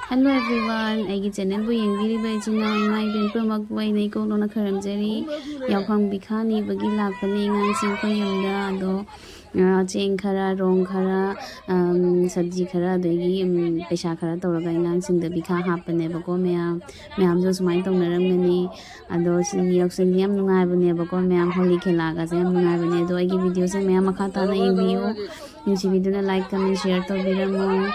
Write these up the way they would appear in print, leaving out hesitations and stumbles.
Hello everyone, aigi channel bu yengbiriba ichina ima iben pumak wai nei ko lona kharamjari yaphang bikhani bagi lakpani ngang sing ko yamda ado cheng khara rong khara sabji khara degi paisa khara tawraga ngang sing da bikha hapane bako meyam jo sumai tawnaramgani ado siniyok sin yam nungai bane bako meyam holi khela ga yam nungai bane ado aigi video se meyam makha tana yengbiyo nisi video na like comment share tawbiramo.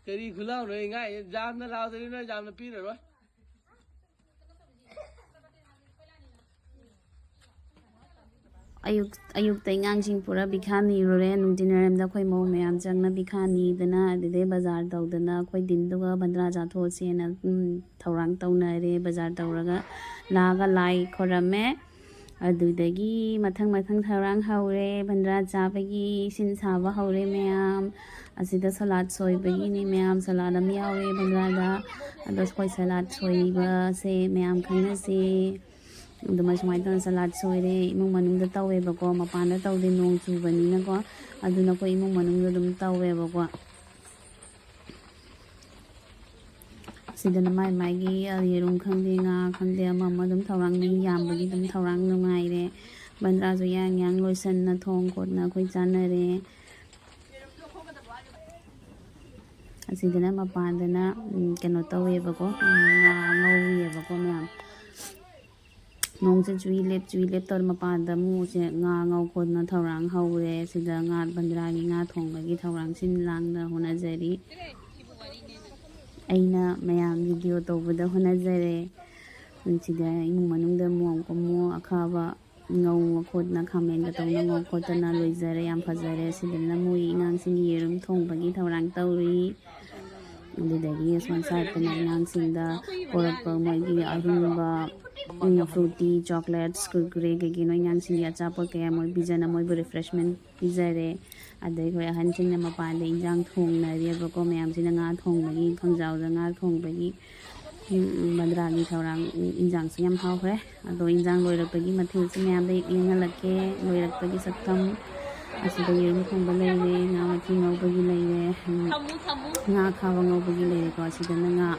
Kari khula rồi ngay jam na lao tới nó jam na pin rồi. Ayuk tengang sing pura bikhani rore nungdinaram da khoi mo meyam jangna bikhani dana adide bazar dawdana khoi din duga bandra ja tho sena thorang tawna re bazar tawraga laga lai khorame adudagi mathang thorang haure bandra jabagi sin saba haure meyam asida salad soibagi ni meyam salad am yawe bandra da ados khoi salad soiba se meyam khana se Duma sumai tan salad soire imung manung da tawe bako mapan da tawde nong chubani na ko aduna ko imung manung da dum tawe bako sida na mai gi yerum khangde nga khangde ama dum thawang ni yam bagi dum thawang nungai re bandra zo yang loisan na thong kot na khoi chana re asida na mapan da na keno tawe bako ngawi bako myam nong se chui lep tor mapan da mu se nga ngau khot na thorang haure sida nga bandra gi nga thong gi thorang sin lang da hona jari aina mayam video to bada hona jare sida imung manung da mu ko mu akhaba ngau khot na khamen da tong na ngau khot na loi jare yam phajare sida na mu ngang sing yerum thong bagi thorang tauri dagi son sai pana ngang sing da porak pa mai gi ahumba fruity chocolates kurkure ke gino yang sing ya chapo ke moi bijana moi bu refreshment bizare adai khoi han chin na mapan de injang thong na ri ba ko mayam sin nga thong bagi phangjaw da nga thong bagi bandra gi thorang injang siam haw khre ado injang loi rak bagi mathil sin mayam de ing lake loi rak bagi sakam asida yerum thong ba lei le nga mathi ngau bagi lei le nga khawa ngau bagi lei ko asida na nga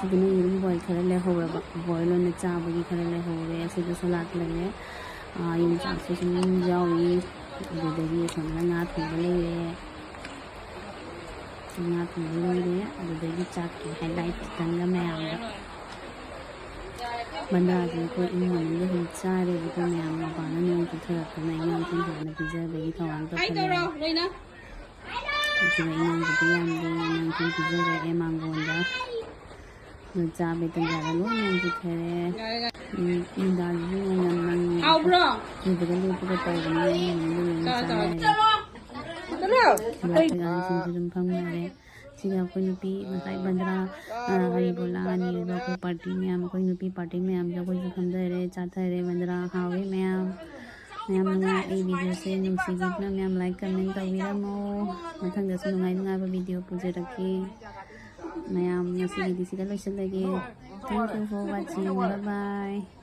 sidina yerum boil khara le howe ba boil on cha bagi khara le howe asida salad le yung chak se sin jaw yi adudagi son nga thong ba lei nga thong ba lei adudagi chak ki highlight tan ga mayam da banda ji ko imon le hin cha re ko mayam ma ba na nong ki thara ko na yam tin na pizza bagi thawang ta ko na sida inong ki yam de nang tin pizza re e mangon da cha be tan ja lo nong ki thare da ji nang au bro ni ba le ko ta ni ni cha sin phang re sida ko nupi matai bandra hari bola ni ro ko party me am ko nupi party me am jo ko kham da re cha tha re bandra hawe me am nga e video se nung si video me am like comment tawiramo mathang da su ngai ba video pujaraki mayam ngasi di sila loisalage. Thank you for watching. Bye bye.